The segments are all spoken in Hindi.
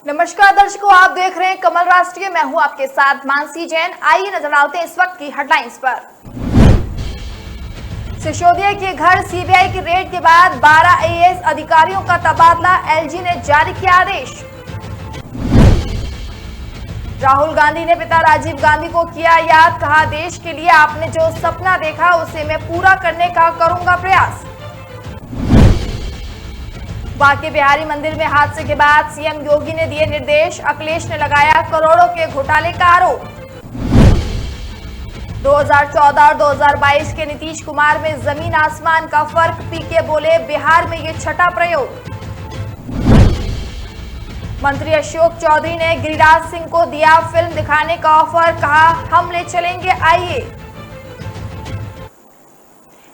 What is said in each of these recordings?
नमस्कार दर्शकों, आप देख रहे हैं कमल राष्ट्रीय। मैं हूं आपके साथ मानसी जैन। आइए नजर डालते हैं इस वक्त की हेडलाइंस पर। सिसोदिया के घर सीबीआई की रेड के बाद 12 आईएएस अधिकारियों का तबादला, एलजी ने जारी किया आदेश। राहुल गांधी ने पिता राजीव गांधी को किया याद, कहा देश के लिए आपने जो सपना देखा उसे मैं पूरा करने का करूंगा प्रयास। बांके बिहारी मंदिर में हादसे के बाद सीएम योगी ने दिए निर्देश, अखिलेश ने लगाया करोड़ों के घोटाले का आरोप। 2014 और 2022 के नीतीश कुमार में जमीन आसमान का फर्क, पीके बोले बिहार में ये छठा प्रयोग। मंत्री अशोक चौधरी ने गिरिराज सिंह को दिया फिल्म दिखाने का ऑफर, कहा हम ले चलेंगे, आइए।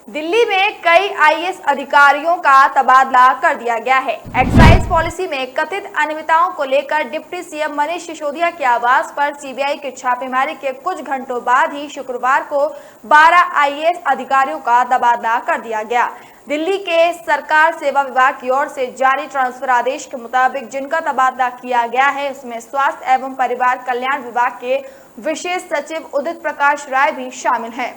दिल्ली में कई आईएएस अधिकारियों का तबादला कर दिया गया है। एक्साइज पॉलिसी में कथित अनियमितताओं को लेकर डिप्टी सीएम मनीष सिसोदिया के आवास पर सीबीआई की छापेमारी के कुछ घंटों बाद ही शुक्रवार को 12 आईएएस अधिकारियों का तबादला कर दिया गया। दिल्ली के सरकार सेवा विभाग की ओर से जारी ट्रांसफर आदेश के मुताबिक जिनका तबादला किया गया है उसमें स्वास्थ्य एवं परिवार कल्याण विभाग के विशेष सचिव उदित प्रकाश राय भी शामिल हैं।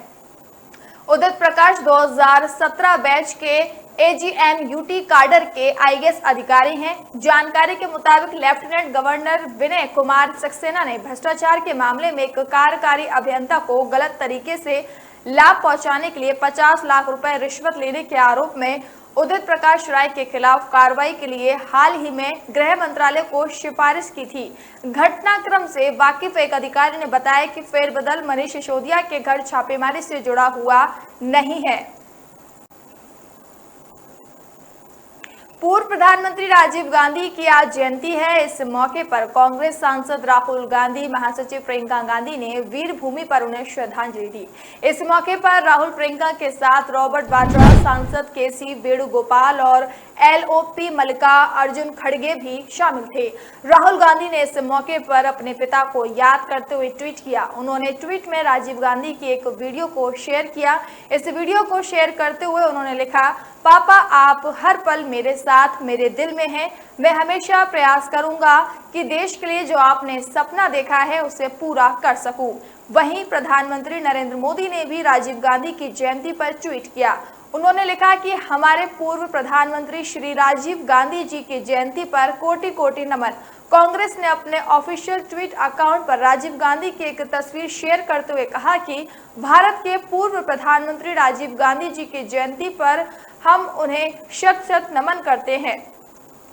उदित प्रकाश 2017 बैच के एजीएम-यूटी काडर के आईएएस अधिकारी हैं। जानकारी के मुताबिक लेफ्टिनेंट गवर्नर विनय कुमार सक्सेना ने भ्रष्टाचार के मामले में एक कार्यकारी अभियंता को गलत तरीके से लाभ पहुंचाने के लिए 50 लाख रुपए रिश्वत लेने के आरोप में उदित प्रकाश राय के खिलाफ कार्रवाई के लिए हाल ही में गृह मंत्रालय को सिफारिश की थी। घटनाक्रम से वाकिफ एक अधिकारी ने बताया कि फेरबदल मनीष सिसोदिया के घर छापेमारी से जुड़ा हुआ नहीं है। पूर्व प्रधानमंत्री राजीव गांधी की आज जयंती है। इस मौके पर कांग्रेस सांसद राहुल गांधी, महासचिव प्रियंका गांधी ने वीर भूमि पर उन्हें श्रद्धांजलि दी। इस मौके पर राहुल प्रियंका के साथ रॉबर्ट वाड्रा, सांसद केसी वेणुगोपाल और एलओपी मल्लिका अर्जुन खड़गे भी शामिल थे। राहुल गांधी ने इस मौके पर अपने पिता को याद करते हुए ट्वीट किया। उन्होंने ट्वीट में राजीव गांधी की एक वीडियो को शेयर किया। इस वीडियो को शेयर करते हुए उन्होंने लिखा, पापा आप हर पल मेरे साथ मेरे दिल में हैं। मैं हमेशा प्रयास करूंगा कि देश के लिए जो आपने सपना देखा है उसे पूरा कर सकूं। वहीं प्रधानमंत्री नरेंद्र मोदी ने भी राजीव गांधी की जयंती पर ट्वीट किया। उन्होंने लिखा कि हमारे पूर्व प्रधानमंत्री श्री राजीव गांधी जी की जयंती पर कोटि कोटि नमन। कांग्रेस ने अपने ऑफिशियल ट्वीट अकाउंट पर राजीव गांधी की एक तस्वीर शेयर करते हुए कहा कि भारत के पूर्व प्रधानमंत्री राजीव गांधी जी की जयंती पर हम उन्हें शत शत नमन करते हैं।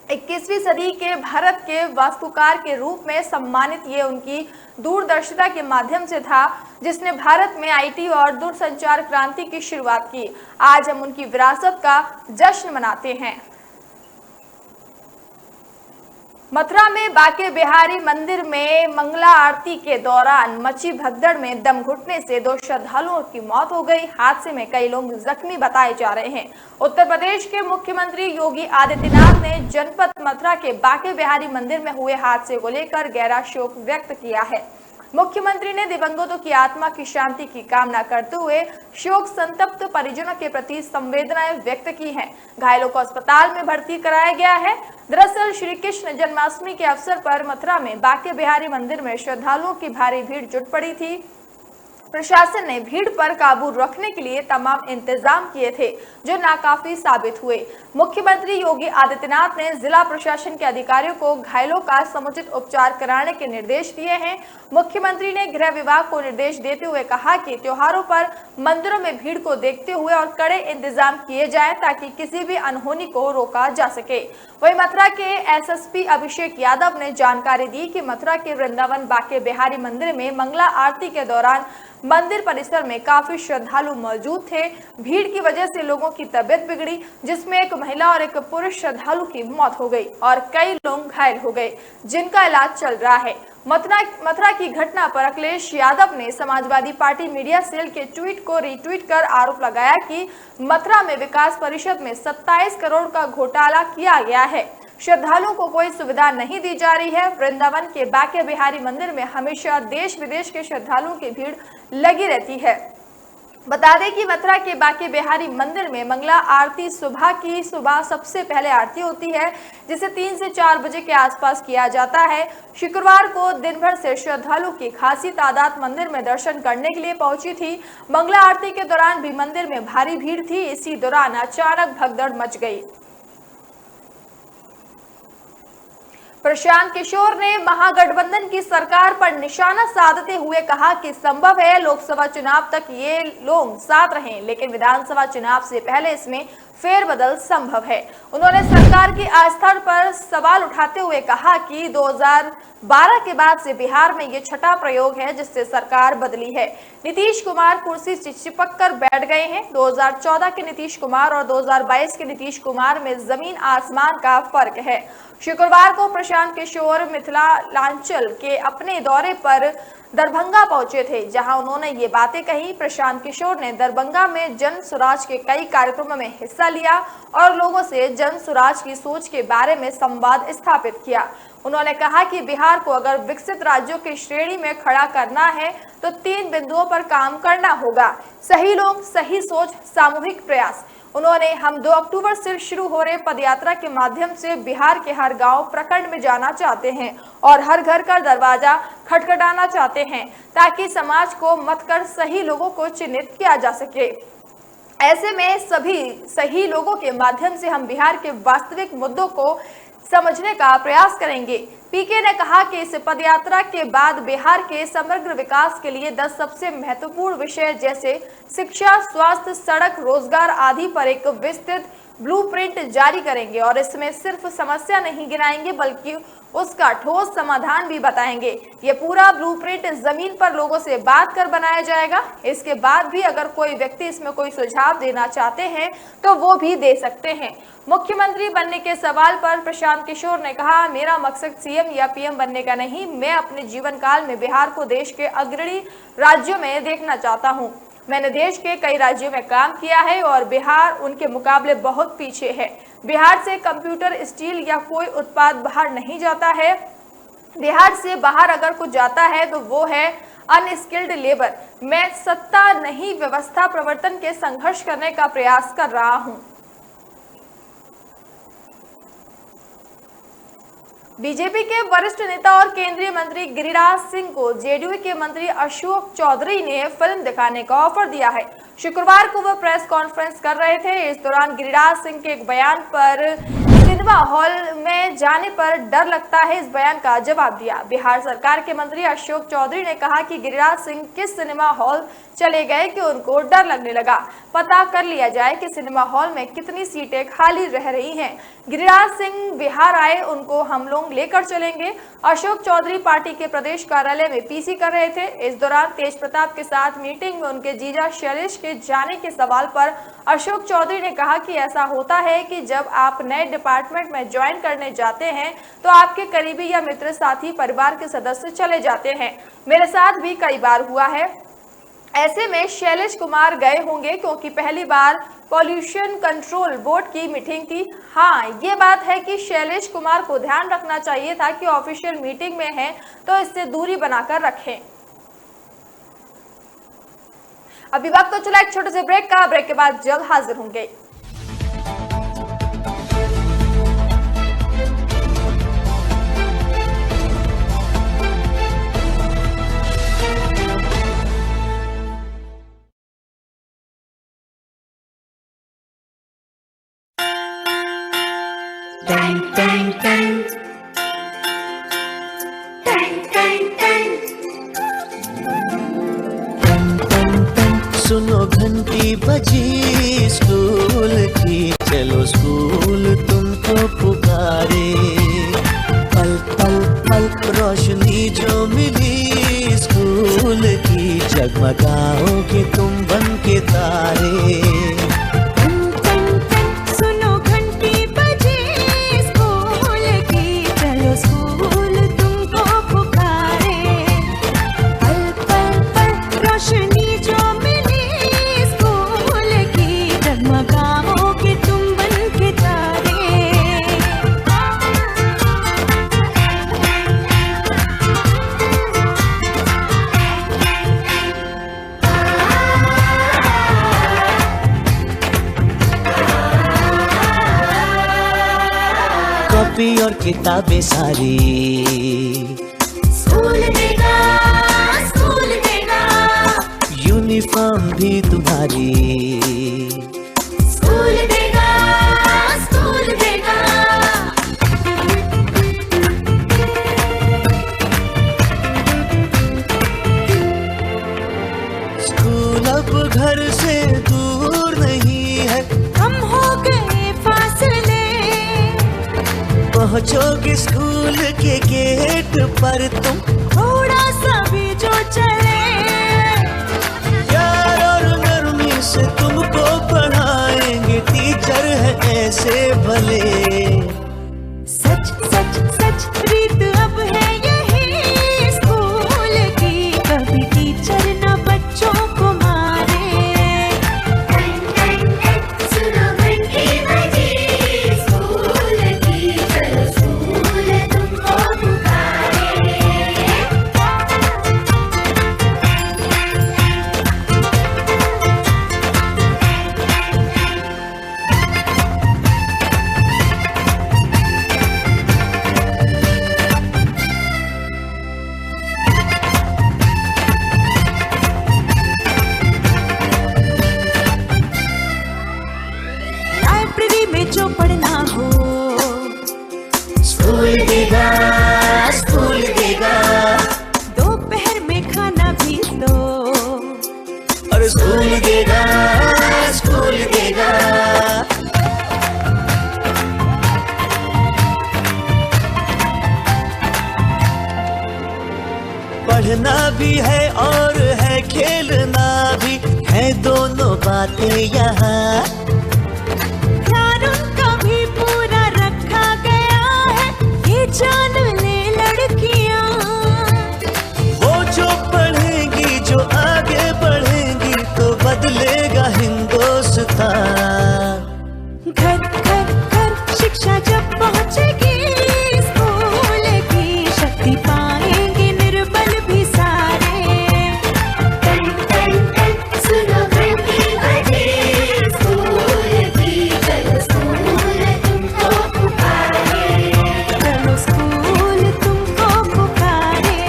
21वीं सदी के भारत के वास्तुकार के रूप में सम्मानित ये उनकी दूरदर्शिता के माध्यम से था जिसने भारत में आईटी और दूरसंचार क्रांति की शुरुआत की। आज हम उनकी विरासत का जश्न मनाते हैं। मथुरा में बांके बिहारी मंदिर में मंगला आरती के दौरान मची भगदड़ में दम घुटने से 2 श्रद्धालुओं की मौत हो गई। हादसे में कई लोग जख्मी बताए जा रहे हैं। उत्तर प्रदेश के मुख्यमंत्री योगी आदित्यनाथ ने जनपद मथुरा के बांके बिहारी मंदिर में हुए हादसे को लेकर गहरा शोक व्यक्त किया है। मुख्यमंत्री ने दिवंगतों की आत्मा की शांति की कामना करते हुए शोक संतप्त परिजनों के प्रति संवेदनाएं व्यक्त की हैं। घायलों को अस्पताल में भर्ती कराया गया है। दरअसल श्री कृष्ण जन्माष्टमी के अवसर पर मथुरा में बांके बिहारी मंदिर में श्रद्धालुओं की भारी भीड़ जुट पड़ी थी। प्रशासन ने भीड़ पर काबू रखने के लिए तमाम इंतजाम किए थे जो नाकाफी साबित हुए। मुख्यमंत्री योगी आदित्यनाथ ने जिला प्रशासन के अधिकारियों को घायलों का समुचित उपचार कराने के निर्देश दिए हैं। मुख्यमंत्री ने गृह विभाग को निर्देश देते हुए कहा कि त्योहारों पर मंदिरों में भीड़ को देखते हुए और कड़े इंतजाम किए जाए ताकि किसी भी अनहोनी को रोका जा सके। वहीं मथुरा के एसएसपी अभिषेक यादव ने जानकारी दी कि मथुरा के वृंदावन बांके बिहारी मंदिर में मंगला आरती के दौरान मंदिर परिसर में काफी श्रद्धालु मौजूद थे। भीड़ की वजह से लोगों की तबीयत बिगड़ी जिसमें एक महिला और एक पुरुष श्रद्धालु की मौत हो गई और कई लोग घायल हो गए जिनका इलाज चल रहा है। मथुरा की घटना पर अखिलेश यादव ने समाजवादी पार्टी मीडिया सेल के ट्वीट को रीट्वीट कर आरोप लगाया कि मथुरा में विकास परिषद में 27 करोड़ का घोटाला किया गया है। श्रद्धालुओं को कोई सुविधा नहीं दी जा रही है। वृंदावन के बांके बिहारी मंदिर में हमेशा देश विदेश के श्रद्धालुओं की भीड़ लगी रहती है। बता दें कि मथुरा के बांके बिहारी मंदिर में मंगला आरती सुबह सबसे पहले आरती होती है, जिसे 3 से 4 बजे के आसपास किया जाता है। शुक्रवार को दिन भर से श्रद्धालु की खासी तादाद मंदिर में दर्शन करने के लिए पहुंची थी। मंगला आरती के दौरान भी मंदिर में भारी भीड़ थी। इसी दौरान अचानक भगदड़ मच गई। प्रशांत किशोर ने महागठबंधन की सरकार पर निशाना साधते हुए कहा कि संभव है लोकसभा चुनाव तक ये लोग साथ रहें, लेकिन विधानसभा चुनाव से पहले इसमें फेरबदल संभव है। उन्होंने सरकार की आस्था पर सवाल उठाते हुए कहा कि 2012 के बाद से बिहार में ये छठा प्रयोग है जिससे सरकार बदली है। नीतीश कुमार कुर्सी से चिपक कर बैठ गए हैं। 2014 के नीतीश कुमार और 2022 के नीतीश कुमार में जमीन आसमान का फर्क है। शुक्रवार को प्रशांत किशोर मिथिलांचल के अपने दौरे पर दरभंगा पहुंचे थे, जहां उन्होंने ये बातें कही। प्रशांत किशोर ने दरभंगा में जन स्वराज के कई कार्यक्रमों में हिस्सा लिया और लोगों से जन स्वराज की सोच के बारे में संवाद स्थापित किया। उन्होंने कहा कि बिहार को अगर विकसित राज्यों की श्रेणी में खड़ा करना है तो 3 बिंदुओं पर काम करना होगा: सही लोग, सही सोच, सामूहिक प्रयास। उन्होंने हम 2 अक्टूबर से शुरू हो रहे पदयात्रा के माध्यम से बिहार के हर गांव प्रखंड में जाना चाहते हैं और हर घर का दरवाजा खटखटाना चाहते हैं, ताकि समाज को मत कर सही लोगों को चिन्हित किया जा सके। ऐसे में सभी सही लोगों के माध्यम से हम बिहार के वास्तविक मुद्दों को समझने का प्रयास करेंगे। पीके ने कहा कि इस पदयात्रा के बाद बिहार के समग्र विकास के लिए 10 सबसे महत्वपूर्ण विषय जैसे शिक्षा, स्वास्थ्य, सड़क, रोजगार आदि पर एक विस्तृत ब्लूप्रिंट जारी करेंगे और इसमें सिर्फ समस्या नहीं गिनाएंगे बल्कि उसका ठोस समाधान भी बताएंगे। ये पूरा ब्लूप्रिंट जमीन पर लोगों से बात कर बनाया जाएगा। इसके बाद भी अगर कोई व्यक्ति इसमें कोई सुझाव देना चाहते हैं तो वो भी दे सकते हैं। मुख्यमंत्री बनने के सवाल पर प्रशांत किशोर ने कहा, मेरा मकसद सीएम या पीएम बनने का नहीं, मैं अपने जीवन काल में बिहार को देश के अग्रणी राज्यों में देखना चाहता हूँ। मैंने देश के कई राज्यों में काम किया है और बिहार उनके मुकाबले बहुत पीछे है। बिहार से कंप्यूटर, स्टील या कोई उत्पाद बाहर नहीं जाता है। बिहार से बाहर अगर कुछ जाता है तो वो है अनस्किल्ड लेबर। मैं सत्ता नहीं व्यवस्था परिवर्तन के संघर्ष करने का प्रयास कर रहा हूँ। बीजेपी के वरिष्ठ नेता और केंद्रीय मंत्री गिरिराज सिंह को जेडीयू के मंत्री अशोक चौधरी ने फिल्म दिखाने का ऑफर दिया है। शुक्रवार को वह प्रेस कॉन्फ्रेंस कर रहे थे। इस दौरान गिरिराज सिंह के एक बयान पर सिनेमा हॉल में जाने पर डर लगता है, इस बयान का जवाब दिया। बिहार सरकार के मंत्री अशोक चौधरी ने कहा कि गिरिराज सिंह किस सिनेमा हॉल चले गए कि उनको डर लगने लगा। पता कर लिया जाए कि सिनेमा हॉल में कितनी सीटें खाली रह रही हैं। गिरिराज सिंह बिहार आए, उनको हम लोग लेकर चलेंगे। अशोक चौधरी पार्टी के प्रदेश कार्यालय में पीसी कर रहे थे। इस दौरान तेज प्रताप के साथ मीटिंग में उनके जीजा शैलेश के जाने के सवाल पर अशोक चौधरी ने कहा कि ऐसा होता है कि जब आप नए डिपार्टमेंट में ज्वाइन करने जाते हैं तो आपके करीबी या मित्र, साथी, परिवार के सदस्य चले जाते हैं। मेरे साथ भी कई बार हुआ है। ऐसे में शैलेश कुमार गए होंगे क्योंकि पहली बार पॉल्यूशन कंट्रोल बोर्ड की मीटिंग थी। हाँ, ये बात है कि शैलेश कुमार को ध्यान रखना चाहिए था कि ऑफिशियल मीटिंग में है तो इससे दूरी बनाकर रखें। अभी वक्त तो चला एक छोटे से ब्रेक का। ब्रेक के बाद जल्द हाजिर होंगे। Dang, dang, dang. Dang, dang, dang. सुनो घंटी बजी स्कूल की, चलो स्कूल तुमको पुकारे। पल पल पल रोशनी जो मिली स्कूल की, जगमगाओगे तुम बन के तारे। कॉपी और किताबें सारी। स्कूल देगा, स्कूल देगा, यूनिफॉर्म भी तुम्हारी। स्कूल देगा, स्कूल देगा। स्कूल अब घर से दूर नहीं है, हम हो गए फासले, पहुंचोगे स्कूल के गेट पर तुम। थोड़ा सा भी जो चले, प्यार और नरमी से तुमको पढ़ाएंगे, टीचर है ऐसे भले। सच सच सच रीत अब है यही स्कूल की, कभी टीचर न बच्चों को मारे। सुनो घंटी बजी स्कूल की, चलो स्कूल तुमको पुकारे। लाइब्रेरी में जो पढ़ना हो, स्कूल देगा, स्कूल देगा, दोपहर में खाना भी तो। और स्कूल देगा, स्कूल देगा। पढ़ना भी है और है खेलना भी है, दोनों बातें यहाँ। ध्यान उनका भी पूरा रखा गया है, ये जान ले लड़कियां। वो जो पढ़ेंगी, जो आगे बढ़ेंगी, तो बदलेगा हिंदुस्तान। घर घर घर शिक्षा जब पहुंचेगी, स्कूल की शक्ति पाएंगे निर्बल भी सारे। टन टन टन सुनो घंटी बजी स्कूल की, चलो स्कूल तुमको पुकारे। चलो स्कूल तुमको पुकारे।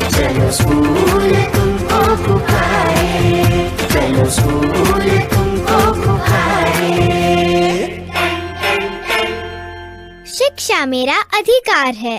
चलो स्कूल तुमको पुकारे। चलो स्कूल तुमको पुकारे। शिक्षा मेरा अधिकार है।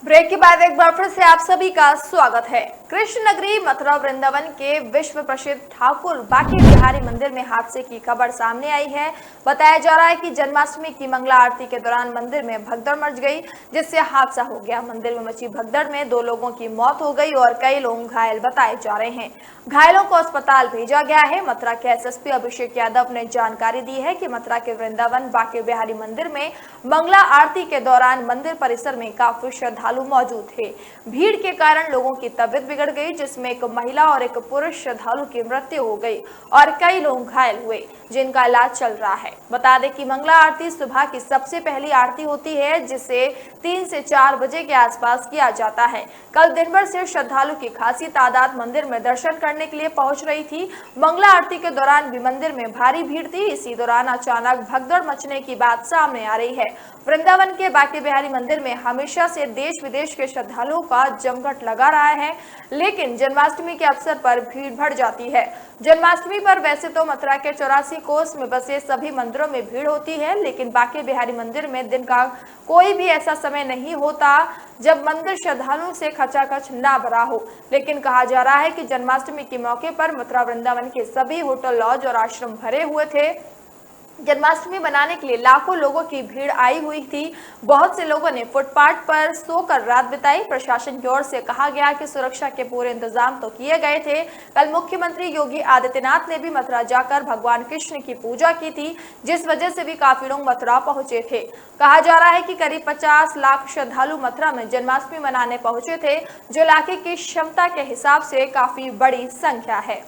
ब्रेक के बाद एक बार फिर से आप सभी का स्वागत है। कृष्ण नगरी मथुरा वृंदावन के विश्व प्रसिद्ध ठाकुर बांके बिहारी मंदिर में हादसे की खबर सामने आई है। बताया जा रहा है कि जन्माष्टमी की मंगला आरती के दौरान मंदिर में भगदड़ मच गई, जिससे हादसा हो गया। मंदिर में मची भगदड़ में 2 लोगों की मौत हो गई और कई लोग घायल बताए जा रहे हैं। घायलों को अस्पताल भेजा गया है। मथुरा के एसएसपी अभिषेक यादव ने जानकारी दी है कि मथुरा के वृंदावन बांके बिहारी मंदिर में मंगला आरती के दौरान मंदिर परिसर में काफी श्रद्धालु मौजूद थे। भीड़ के कारण लोगों की तबीयत बिगड़ गई, जिसमें एक महिला और एक पुरुष श्रद्धालु की मृत्यु हो गई और कई लोग घायल हुए, जिनका इलाज चल रहा है। बता दें कि मंगला आरती सुबह की सबसे पहली आरती होती है, जिसे 3 से 4 बजे के आसपास किया जाता है। कल दिन भर से श्रद्धालु की खासी तादाद मंदिर में दर्शन करने के लिए पहुंच रही थी। मंगला आरती के दौरान भी मंदिर में भारी भीड़ थी। इसी दौरान अचानक भगदड़ मचने की बात सामने आ रही है। वृंदावन के बांके बिहारी मंदिर में हमेशा से देश विदेश के श्रद्धालुओं का जमघट लगा रहा है, लेकिन जन्माष्टमी के अवसर पर भीड़ बढ़ जाती है। जन्माष्टमी पर वैसे तो मथुरा के 84 कोस में बसे सभी मंदिरों में भीड़ होती है, लेकिन बांके बिहारी मंदिर में दिन का कोई भी ऐसा समय नहीं होता जब मंदिर श्रद्धालुओं से खचाखच ना भरा हो। लेकिन कहा जा रहा है कि जन्माष्टमी के मौके पर मथुरा वृंदावन के सभी होटल, लॉज और आश्रम भरे हुए थे। जन्माष्टमी मनाने के लिए लाखों लोगों की भीड़ आई हुई थी। बहुत से लोगों ने फुटपाथ पर सोकर रात बिताई। प्रशासन की ओर से कहा गया कि सुरक्षा के पूरे इंतजाम तो किए गए थे। कल मुख्यमंत्री योगी आदित्यनाथ ने भी मथुरा जाकर भगवान कृष्ण की पूजा की थी, जिस वजह से भी काफी लोग मथुरा पहुंचे थे। कहा जा रहा है कि करीब 50 लाख श्रद्धालु मथुरा में जन्माष्टमी मनाने पहुंचे थे, जो इलाके की क्षमता के हिसाब से काफी बड़ी संख्या है।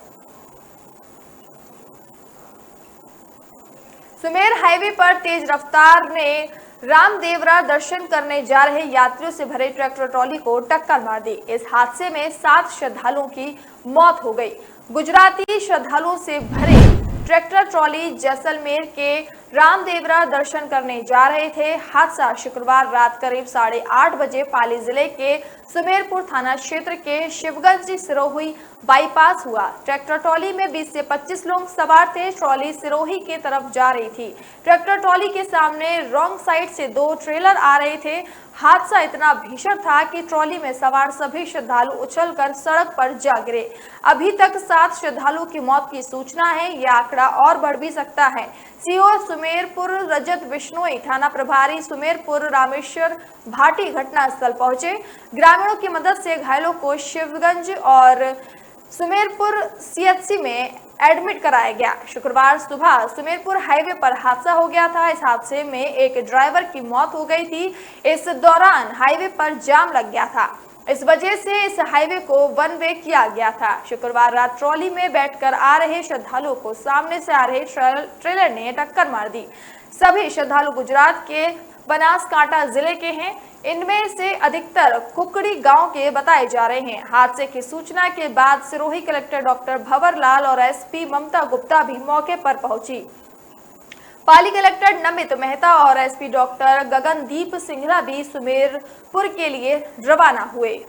सुमेर हाईवे पर तेज रफ्तार ने रामदेवरा दर्शन करने जा रहे यात्रियों से भरे ट्रैक्टर ट्रॉली को टक्कर मार दी। इस हादसे में 7 श्रद्धालुओं की मौत हो गई। गुजराती श्रद्धालुओं से भरे ट्रैक्टर ट्रॉली जैसलमेर के रामदेवरा दर्शन करने जा रहे थे। हादसा शुक्रवार रात करीब 8:30 बजे पाली जिले के सुमेरपुर थाना क्षेत्र के शिवगंज सिरोही बाईपास हुआ। ट्रैक्टर ट्रॉली में 20 से 25 लोग सवार थे। ट्रॉली सिरोही की तरफ जा रही थी। ट्रैक्टर ट्रॉली के सामने रॉन्ग साइड से 2 ट्रेलर आ रहे थे। हादसा इतना भीषण था कि ट्रॉली में सवार सभी श्रद्धालु उछलकर सड़क पर जा गिरे। अभी तक 7 श्रद्धालुओं की मौत की सूचना है। यह आंकड़ा और बढ़ भी सकता है। सीओ सुमेरपुर रजत बिश्नोई, थाना प्रभारी सुमेरपुर रामेश्वर भाटी घटनास्थल पहुंचे। ग्रामीणों की मदद से घायलों को शिवगंज और सुमेरपुर सीएचसी में एडमिट कराया गया। शुक्रवार सुबह सुमेरपुर हाईवे पर हादसा हो गया था। इस हादसे में एक ड्राइवर की मौत हो गई थी। इस दौरान हाईवे पर जाम लग गया था। इस वजह से इस हाईवे को 1 वे किया गया था। शुक्रवार रात ट्रॉली में बैठकर आ रहे श्रद्धालुओं को सामने से आ रहे ट्रेलर ने टक्कर मार दी। सभी श्रद्धालु गुजरात के बनासकांठा जिले के हैं। इनमें से अधिकतर कुकड़ी गांव के बताए जा रहे हैं। हादसे की सूचना के बाद सिरोही कलेक्टर डॉक्टर भंवर लाल और एसपी ममता गुप्ता भी मौके पर पहुंची। पाली कलेक्टर नमित मेहता और एसपी डॉक्टर गगनदीप सिंघला भी सुमेरपुर के लिए रवाना हुए।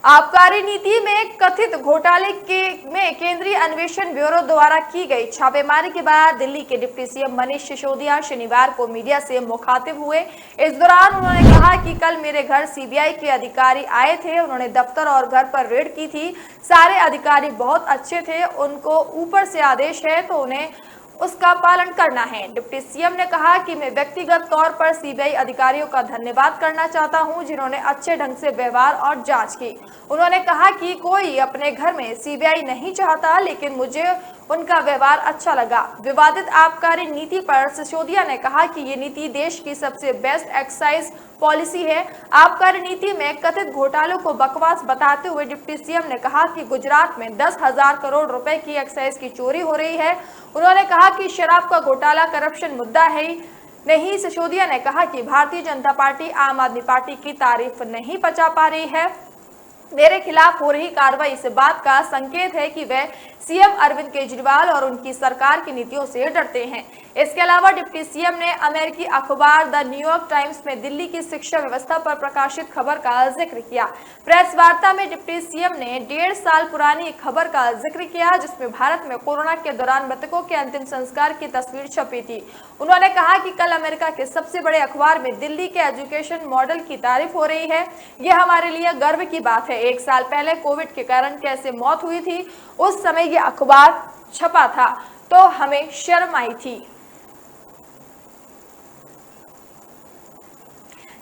आबकारी नीति में कथित घोटाले में केंद्रीय अन्वेषण ब्यूरो द्वारा की गई छापेमारी के बाद दिल्ली के डिप्टी सीएम मनीष सिसोदिया शनिवार को मीडिया से मुखातिब हुए। इस दौरान उन्होंने कहा कि कल मेरे घर सीबीआई के अधिकारी आए थे। उन्होंने दफ्तर और घर पर रेड की थी। सारे अधिकारी बहुत अच्छे थे। उनको ऊपर से आदेश है तो उन्हें उसका पालन करना है। डिप्टी सीएम ने कहा कि मैं व्यक्तिगत तौर पर सीबीआई अधिकारियों का धन्यवाद करना चाहता हूं जिन्होंने अच्छे ढंग से व्यवहार और जांच की। उन्होंने कहा कि कोई अपने घर में सीबीआई नहीं चाहता, लेकिन मुझे उनका व्यवहार अच्छा लगा। विवादित आबकारी नीति पर सिसोदिया ने कहा कि ये नीति देश की सबसे बेस्ट एक्साइज पॉलिसी है। आबकारी नीति में कथित घोटालों को बकवास बताते हुए डिप्टी सीएम ने कहा कि गुजरात में 10,000 करोड़ रुपए की एक्साइज की चोरी हो रही है। उन्होंने कहा कि शराब का घोटाला करप्शन मुद्दा है नहीं। सिसोदिया ने कहा कि भारतीय जनता पार्टी आम आदमी पार्टी की तारीफ नहीं पचा पा रही है। मेरे खिलाफ हो रही कार्रवाई इस बात का संकेत है कि वह सीएम अरविंद केजरीवाल और उनकी सरकार की नीतियों से डरते हैं। इसके अलावा डिप्टी सीएम ने अमेरिकी अखबार द न्यूयॉर्क टाइम्स में दिल्ली की शिक्षा व्यवस्था पर प्रकाशित खबर का जिक्र किया। प्रेस वार्ता में डिप्टी सीएम ने 1.5 साल पुरानी एक खबर का जिक्र किया जिसमें भारत में कोरोना के दौरान मृतकों के अंतिम संस्कार की तस्वीर छपी थी। उन्होंने कहा कि कल अमेरिका के सबसे बड़े अखबार में दिल्ली के एजुकेशन मॉडल की तारीफ हो रही है। यह हमारे लिए गर्व की बात है। 1 साल पहले कोविड के कारण कैसे मौत हुई थी, उस समय यह अखबार छपा था तो हमें शर्म आई थी।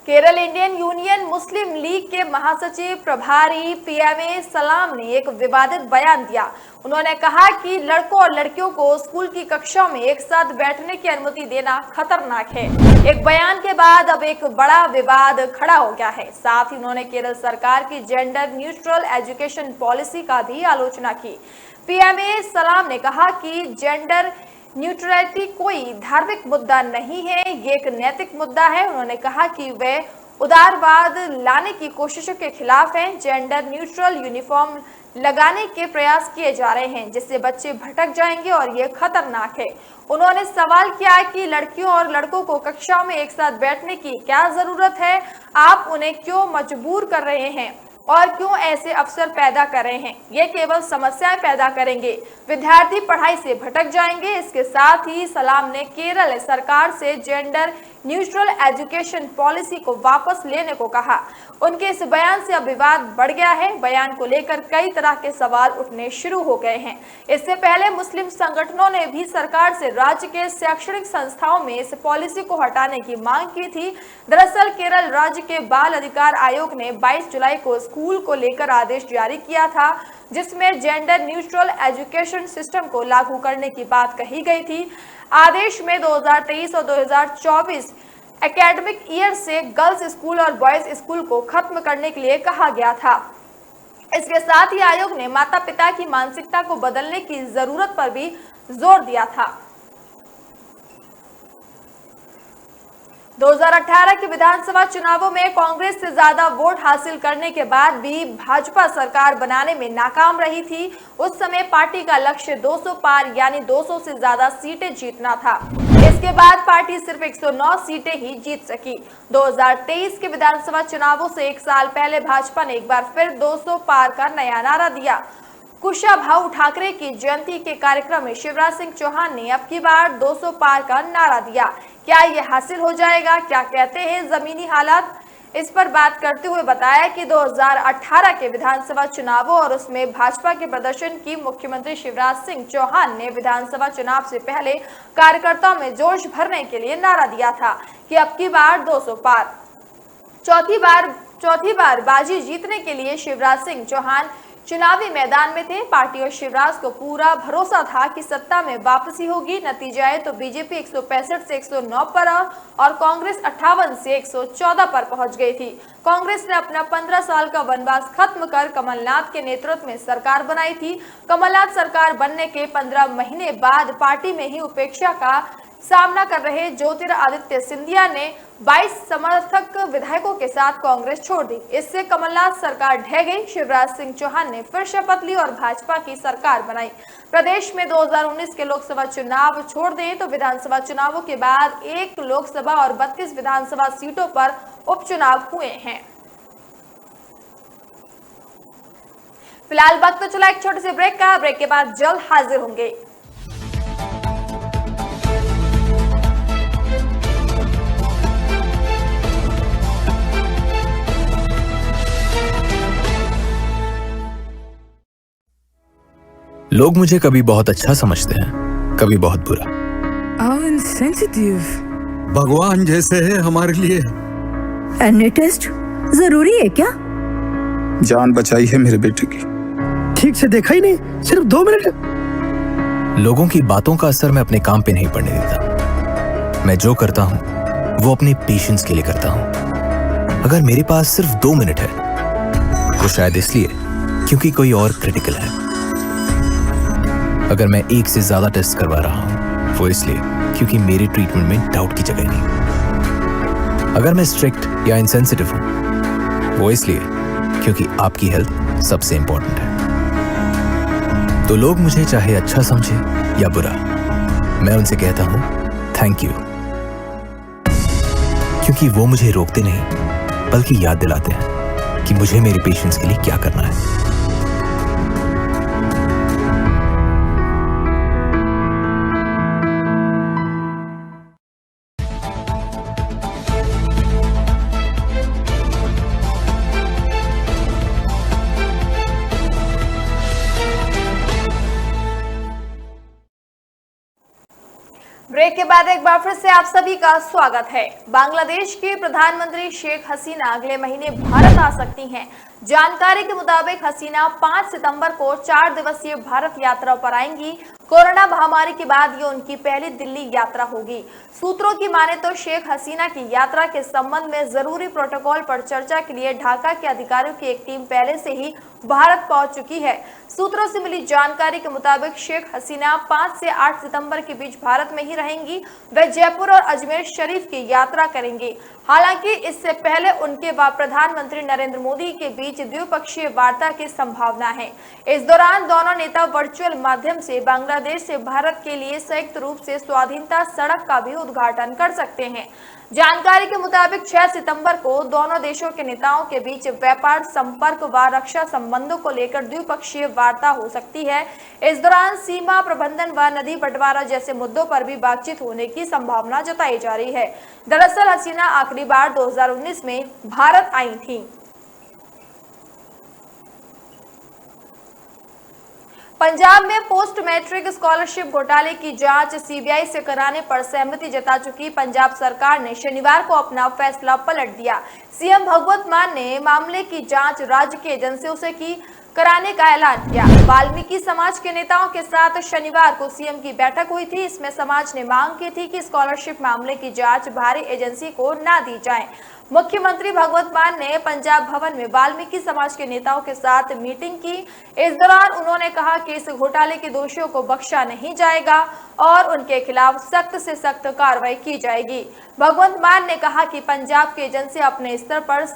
केरल इंडियन यूनियन मुस्लिम लीग के महासचिव प्रभारी पीएमए सलाम ने एक विवादित बयान दिया। उन्होंने कहा कि लड़कों और लड़कियों को स्कूल की कक्षाओं में एक साथ बैठने की अनुमति देना खतरनाक है। एक बयान के बाद अब एक बड़ा विवाद खड़ा हो गया है। साथ ही उन्होंने केरल सरकार की जेंडर न्यूट्रल एजुकेशन पॉलिसी का भी आलोचना की। पीएमए सलाम ने कहा कि जेंडर न्यूट्रलिटी कोई धार्मिक मुद्दा नहीं है, ये एक नैतिक मुद्दा है। उन्होंने कहा कि वे उदारवाद लाने की कोशिशों के खिलाफ हैं। जेंडर न्यूट्रल यूनिफॉर्म लगाने के प्रयास किए जा रहे हैं जिससे बच्चे भटक जाएंगे और ये खतरनाक है। उन्होंने सवाल किया कि लड़कियों और लड़कों को कक्षाओं में एक साथ बैठने की क्या जरूरत है, आप उन्हें क्यों मजबूर कर रहे हैं और क्यों ऐसे अवसर पैदा कर रहे हैं। ये केवल समस्याएं पैदा करेंगे, विद्यार्थी पढ़ाई से भटक जाएंगे। इसके साथ ही सलाम ने केरल सरकार से जेंडर न्यूट्रल एजुकेशन पॉलिसी को वापस लेने को कहा। उनके इस बयान से अब विवाद बढ़ गया है। बयान को लेकर कई तरह के सवाल उठने शुरू हो गए हैं। इससे पहले मुस्लिम संगठनों ने भी सरकार से राज्य के शैक्षणिक संस्थाओं में इस पॉलिसी को हटाने की मांग की थी। दरअसल केरल राज्य के बाल अधिकार आयोग ने 22 जुलाई को स्कूल को लेकर आदेश जारी किया था जिसमें जेंडर न्यूट्रल एजुकेशन सिस्टम को लागू करने की बात कही गई थी। आदेश में 2023 और 2024 एकेडमिक ईयर से गर्ल्स स्कूल और बॉयज स्कूल को खत्म करने के लिए कहा गया था। इसके साथ ही आयोग ने माता पिता की मानसिकता को बदलने की जरूरत पर भी जोर दिया था। 2018 के विधानसभा चुनावों में कांग्रेस से ज्यादा वोट हासिल करने के बाद भी भाजपा सरकार बनाने में नाकाम रही थी। उस समय पार्टी का लक्ष्य 200 पार यानी 200 से ज्यादा सीटें जीतना था। इसके बाद पार्टी सिर्फ 109 सीटें ही जीत सकी। 2023 के विधानसभा चुनावों से एक साल पहले भाजपा ने एक बार फिर 200 पार का नया नारा दिया। कुशाभाऊ ठाकरे की जयंती के कार्यक्रम में शिवराज सिंह चौहान ने अब की बार 200 पार का नारा दिया। क्या ये हासिल हो जाएगा? क्या कहते हैं जमीनी हालात? इस पर बात करते हुए बताया कि 2018 के विधानसभा चुनावों और उसमें भाजपा के प्रदर्शन की मुख्यमंत्री शिवराज सिंह चौहान ने विधानसभा चुनाव से पहले कार्यकर्ताओं में जोश भरने के लिए नारा दिया था कि अब की बार 200 पार। चौथी बार बाजी जीतने के लिए शिवराज सिंह चौहान चुनावी मैदान में थे। पार्टी और शिवराज को पूरा भरोसा था कि सत्ता में वापसी होगी। नतीजा है तो बीजेपी 165 से 109 पर और कांग्रेस 58 से 114 पर पहुंच गई थी। कांग्रेस ने अपना 15 साल का वनवास खत्म कर कमलनाथ के नेतृत्व में सरकार बनाई थी। कमलनाथ सरकार बनने के 15 महीने बाद पार्टी में ही उपेक्षा का सामना कर रहे ज्योतिरादित्य सिंधिया ने 22 समर्थक विधायकों के साथ कांग्रेस छोड़ दी। इससे कमलनाथ सरकार ढह गई। शिवराज सिंह चौहान ने फिर शपथ ली और भाजपा की सरकार बनाई। प्रदेश में 2019 के लोकसभा चुनाव छोड़ दें तो विधानसभा चुनावों के बाद 1 लोकसभा और 32 विधानसभा सीटों पर उपचुनाव हुए हैं। फिलहाल वक्त तो चला एक छोटे से ब्रेक का। ब्रेक के बाद जल्द हाजिर होंगे। लोग मुझे कभी बहुत अच्छा समझते हैं, कभी बहुत बुरा। इनसेंसिटिव। भगवान जैसे है हमारे लिए। एनी टेस्ट जरूरी है क्या? जान बचाई है मेरे बेटे की। ठीक से देखा ही नहीं, सिर्फ 2 मिनट। लोगों की बातों का असर मैं अपने काम पे नहीं पड़ने देता। मैं जो करता हूं वो अपने पेशेंस के लिए करता हूं। अगर मेरे पास सिर्फ 2 मिनट है तो शायद इसलिए क्योंकि कोई और क्रिटिकल है। अगर मैं 1 से ज्यादा टेस्ट करवा रहा हूं वो इसलिए क्योंकि मेरे ट्रीटमेंट में डाउट की जगह नहीं। अगर मैं स्ट्रिक्ट या इनसेंसिटिव हूं वो इसलिए क्योंकि आपकी हेल्थ सबसे इंपॉर्टेंट है। तो लोग मुझे चाहे अच्छा समझे या बुरा, मैं उनसे कहता हूं थैंक यू, क्योंकि वो मुझे रोकते नहीं बल्कि याद दिलाते हैं कि मुझे मेरे पेशेंट्स के लिए क्या करना है। ब्रेक के बाद एक बार फिर से आप सभी का स्वागत है। बांग्लादेश के प्रधानमंत्री शेख हसीना अगले महीने भारत आ सकती हैं। जानकारी के मुताबिक हसीना 5 सितंबर को 4 दिवसीय भारत यात्रा पर आएंगी। कोरोना महामारी के बाद ये उनकी पहली दिल्ली यात्रा होगी। सूत्रों की माने तो शेख हसीना की यात्रा के संबंध में जरूरी प्रोटोकॉल पर चर्चा के लिए ढाका के अधिकारियों की एक टीम पहले से ही भारत पहुंच चुकी है। सूत्रों से मिली जानकारी के मुताबिक शेख हसीना 5 से 8 सितंबर के बीच भारत में ही रहेंगी। वे जयपुर और अजमेर शरीफ की यात्रा करेंगी। हालांकि इससे पहले उनके व प्रधानमंत्री नरेंद्र मोदी के बीच द्विपक्षीय वार्ता की संभावना है। इस दौरान दोनों नेता वर्चुअल माध्यम से बांग्लादेश से भारत के लिए संयुक्त रूप से स्वाधीनता सड़क का भी उद्घाटन कर सकते हैं। जानकारी के मुताबिक 6 सितंबर को दोनों देशों के नेताओं के बीच व्यापार, संपर्क व रक्षा संबंधों को लेकर द्विपक्षीय वार्ता हो सकती है। इस दौरान सीमा प्रबंधन व नदी बंटवारा जैसे मुद्दों पर भी बातचीत होने की संभावना जताई जा रही है। दरअसल हसीना आखिरी बार 2019 में भारत आई थी। पंजाब में पोस्ट मैट्रिक स्कॉलरशिप घोटाले की जांच सीबीआई से कराने पर सहमति जता चुकी पंजाब सरकार ने शनिवार को अपना फैसला पलट दिया। सीएम भगवंत मान ने मामले की जांच राज्य की एजेंसियों से की। कराने का ऐलान किया। वाल्मीकि समाज के नेताओं के साथ शनिवार को सीएम की बैठक हुई थी। इसमें समाज ने मांग की थी कि स्कॉलरशिप मामले की जांच बाहरी एजेंसी को न दी जाए। मुख्यमंत्री भगवंत मान ने पंजाब भवन में वाल्मीकि समाज के नेताओं के साथ मीटिंग की। इस दौरान उन्होंने कहा कि इस घोटाले के दोषियों को बख्शा नहीं जाएगा और उनके खिलाफ सख्त से सख्त कार्रवाई की जाएगी। भगवंत मान ने कहा कि पंजाब की एजेंसी अपने स्तर पर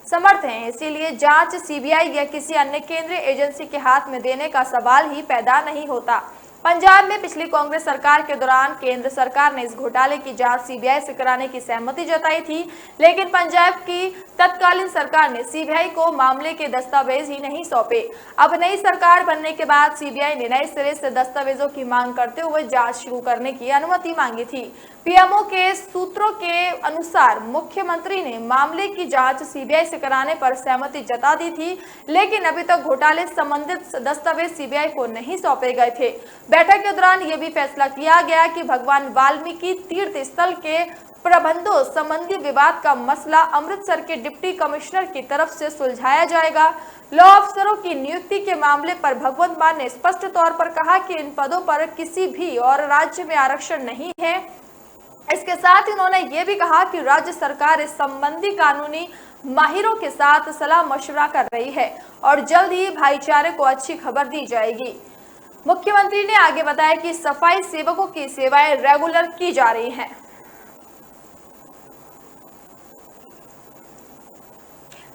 समर्थ हैं, इसीलिए जांच सीबीआई या किसी अन्य केंद्रीय एजेंसी के हाथ में देने का सवाल ही पैदा नहीं होता। पंजाब में पिछली कांग्रेस सरकार के दौरान केंद्र सरकार ने इस घोटाले की जांच सीबीआई से कराने की सहमति जताई थी, लेकिन पंजाब की तत्कालीन सरकार ने सीबीआई को मामले के दस्तावेज ही नहीं सौंपे। अब नई सरकार बनने के बाद सीबीआई ने नए सिरे से दस्तावेजों की मांग करते हुए जांच शुरू करने की अनुमति मांगी थी। पीएमओ के सूत्रों के अनुसार मुख्यमंत्री ने मामले की जांच सीबीआई से कराने पर सहमति जता दी थी, लेकिन अभी तक घोटाले संबंधित दस्तावेज सीबीआई को नहीं सौंपे गए थे। बैठक के दौरान यह भी फैसला किया गया कि भगवान वाल्मीकि तीर्थ स्थल के प्रबंधों संबंधी विवाद का मसला अमृतसर के डिप्टी कमिश्नर की तरफ से सुलझाया जाएगा। लॉ अफसरों की नियुक्ति के मामले पर भगवंत मान ने स्पष्ट तौर पर कहा कि इन पदों पर किसी भी और राज्य में आरक्षण नहीं है। इसके साथ ही उन्होंने ये भी कहा कि राज्य सरकार इस संबंधी कानूनी माहिरों के साथ सलाह मशवरा कर रही है और जल्द ही भाईचारे को अच्छी खबर दी जाएगी। मुख्यमंत्री ने आगे बताया कि सफाई सेवकों की सेवाएं रेगुलर की जा रही हैं।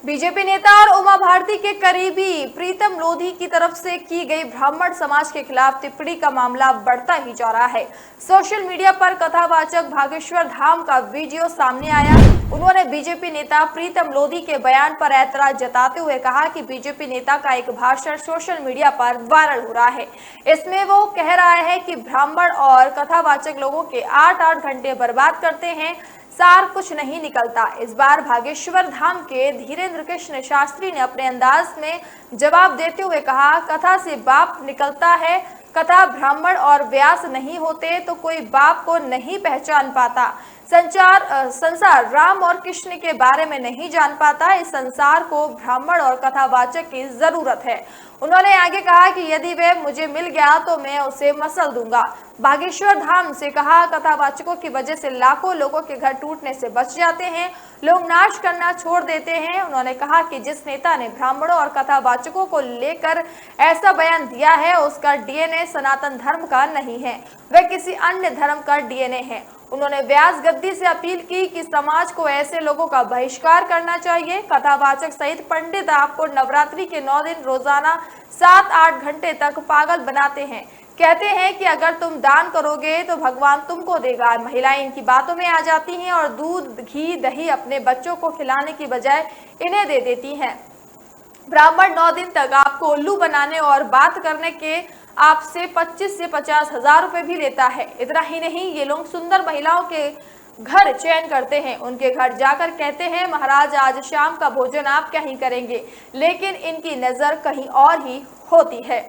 बीजेपी नेता और उमा भारती के करीबी प्रीतम लोधी की तरफ से की गई ब्राह्मण समाज के खिलाफ टिप्पणी का मामला बढ़ता ही जा रहा है। सोशल मीडिया पर कथावाचक भागेश्वर धाम का वीडियो सामने आया। उन्होंने बीजेपी नेता प्रीतम लोधी के बयान पर ऐतराज जताते हुए कहा कि बीजेपी नेता का एक भाषण सोशल मीडिया पर वायरल हो रहा है। इसमें वो कह रहा है कि ब्राह्मण और कथावाचक लोगों के 8-8 घंटे बर्बाद करते हैं, सार कुछ नहीं निकलता। इस बार भागेश्वर धाम के धीरेन्द्र कृष्ण शास्त्री ने अपने अंदाज में जवाब देते हुए कहा, कथा से बाप निकलता है, कथा ब्राह्मण और व्यास नहीं होते तो कोई बाप को नहीं पहचान पाता। संसार राम और कृष्ण के बारे में नहीं जान पाता। इस संसार को ब्राह्मण और कथावाचक की जरूरत है। उन्होंने आगे कहा कि यदि वह मुझे मिल गया तो मैं उसे मसल दूंगा। भागेश्वर धाम से कहा, कथावाचकों की वजह से लाखों लोगों के घर टूटने से बच जाते हैं, लोग नाश करना छोड़ देते हैं। उन्होंने कहा कि जिस नेता ने ब्राह्मणों और कथावाचकों को लेकर ऐसा बयान दिया है उसका डीएनए सनातन धर्म का नहीं है, वह किसी अन्य धर्म का डीएनए है। उन्होंने व्यास गद्दी से अपील की कि समाज को ऐसे लोगों का बहिष्कार करना चाहिए। कथावाचक सहित पंडित आपको नवरात्रि के 9 दिन रोजाना 7-8 घंटे तक पागल बनाते हैं। कहते हैं कि अगर तुम दान करोगे तो भगवान तुमको देगा। महिलाएं इनकी बातों में आ जाती हैं और दूध, घी, दही अपने बच्चों को खिलाने की बजाय इन्हें दे देती हैं। ब्राह्मण 9 दिन तक आपको उल्लू बनाने और बात करने के आपसे 25 से 50 हजार रुपए भी लेता है। इतना ही नहीं, ये लोग सुंदर महिलाओं के घर चयन करते हैं, उनके घर जाकर कहते हैं महाराज आज शाम का भोजन आप क्या ही करेंगे, लेकिन इनकी नजर कहीं और ही होती है।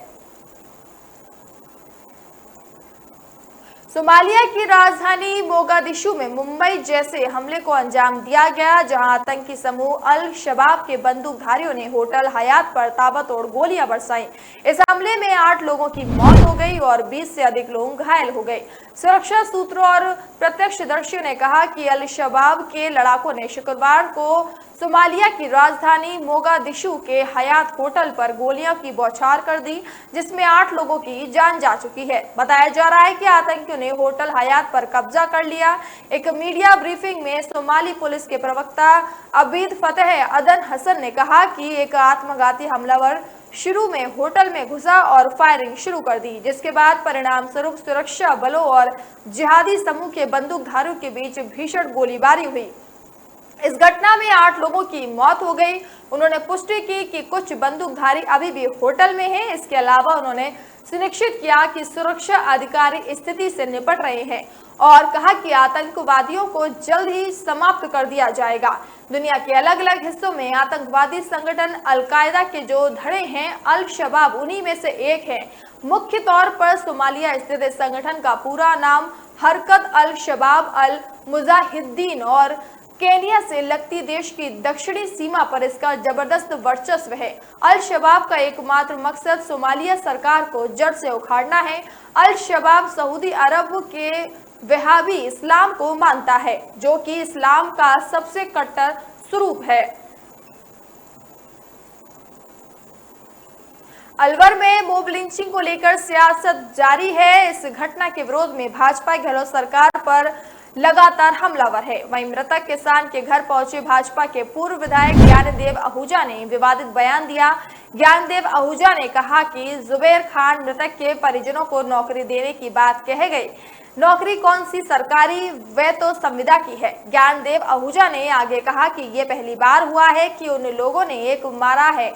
सोमालिया की राजधानी मोगादिशु में मुंबई जैसे हमले को अंजाम दिया गया, जहां आतंकी समूह अल शबाब के बंदूकधारियों ने होटल हयात पर ताबड़तोड़ गोलियां बरसाईं। इस हमले में 8 लोगों की मौत हो गई और 20 से अधिक लोग घायल हो गए। सुरक्षा सूत्रों और प्रत्यक्षदर्शियों ने कहा कि अल शबाब के लड़ाकों ने शुक्रवार को सोमालिया की राजधानी मोगादिशु के हयात होटल पर गोलियों की बौछार कर दी, जिसमें 8 लोगों की जान जा चुकी है। बताया जा रहा है कि आतंकियों ने होटल हयात पर कब्जा कर लिया। एक मीडिया ब्रीफिंग में सोमाली पुलिस के प्रवक्ता अबीद फतेह अदन हसन ने कहा कि एक आत्मघाती हमलावर शुरू में होटल में घुसा और फायरिंग शुरू कर दी, जिसके बाद परिणाम स्वरूप सुरक्षा बलों और जिहादी समूह के बंदूकधारियों के बीच भीषण गोलीबारी हुई। इस घटना में 8 लोगों की मौत हो गई। उन्होंने पुष्टि की कि कुछ बंदूकधारी अभी भी होटल में हैं। इसके अलावा उन्होंने सुनिश्चित किया कि सुरक्षा अधिकारी स्थिति से निपट रहे हैं और कहा कि आतंकवादियों को जल्द ही समाप्त कर दिया जाएगा। दुनिया के अलग अलग हिस्सों में आतंकवादी संगठन अल-कायदा के जो धड़े हैं, अल शबाब उन्हीं में से एक है। मुख्य तौर पर सोमालिया स्थित संगठन का पूरा नाम हरकत अल शबाब अल मुजाहिद्दीन और केनिया से लगती देश की दक्षिणी सीमा पर इसका जबरदस्त वर्चस्व है। अल शबाब का एकमात्र मकसद सोमालिया सरकार को जड़ से उखाड़ना है। अल शबाब सऊदी अरब के वहाबी इस्लाम को मानता है, जो कि इस्लाम का सबसे कट्टर स्वरूप है। अलवर में मॉब लिंचिंग को लेकर सियासत जारी है। इस घटना के विरोध में भाजपा गहलोत सरकार पर लगातार हमलावर है। वहीं मृतक किसान के घर पहुंचे भाजपा के पूर्व विधायक ज्ञानदेव आहूजा ने विवादित बयान दिया। ज्ञानदेव आहूजा ने कहा कि जुबैर खान मृतक के परिजनों को नौकरी देने की बात कह गई। नौकरी कौन सी सरकारी, वह तो संविदा की है। ज्ञानदेव आहूजा ने आगे कहा कि ये पहली बार हुआ है कि उन लोगों ने एक मारा है,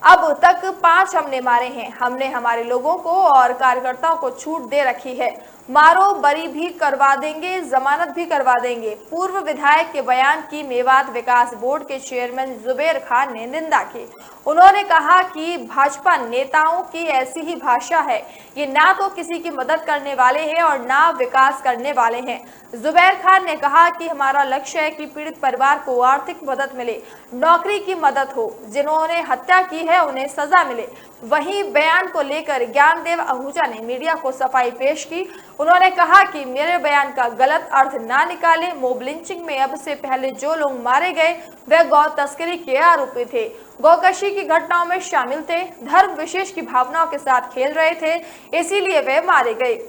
अब तक 5 हमने मारे हैं। हमने हमारे लोगों को और कार्यकर्ताओं को छूट दे रखी है, मारो बरी भी करवा देंगे, जमानत भी करवा देंगे। पूर्व विधायक के बयान की मेवात विकास बोर्ड के चेयरमैन जुबैर खान ने निंदा की। उन्होंने कहा कि भाजपा नेताओं की ऐसी ही भाषा है, ये ना तो किसी की मदद करने वाले हैं और ना विकास करने वाले हैं। जुबैर खान ने कहा कि हमारा लक्ष्य है कि पीड़ित परिवार को आर्थिक मदद मिले, नौकरी की मदद हो, जिन्होंने हत्या की है उन्हें सजा मिले। वहीं बयान को लेकर ज्ञानदेव आहूजा ने मीडिया को सफाई पेश की। उन्होंने कहा कि मेरे बयान का गलत अर्थ ना निकाले। मॉब लिंचिंग में अब से पहले जो लोग मारे गए वे गौ तस्करी के आरोपी थे, गौकशी की घटनाओं में शामिल थे, धर्म विशेष की भावनाओं के साथ खेल रहे थे, इसीलिए वे मारे गए।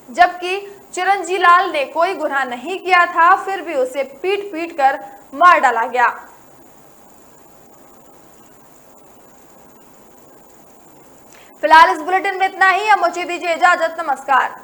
जबकि चिरंजी लाल ने कोई गुनाह नहीं किया था, फिर भी उसे पीट पीट कर मार डाला गया। फिलहाल इस बुलेटिन में इतना ही। अब मुझे दीजिए इजाजत, नमस्कार।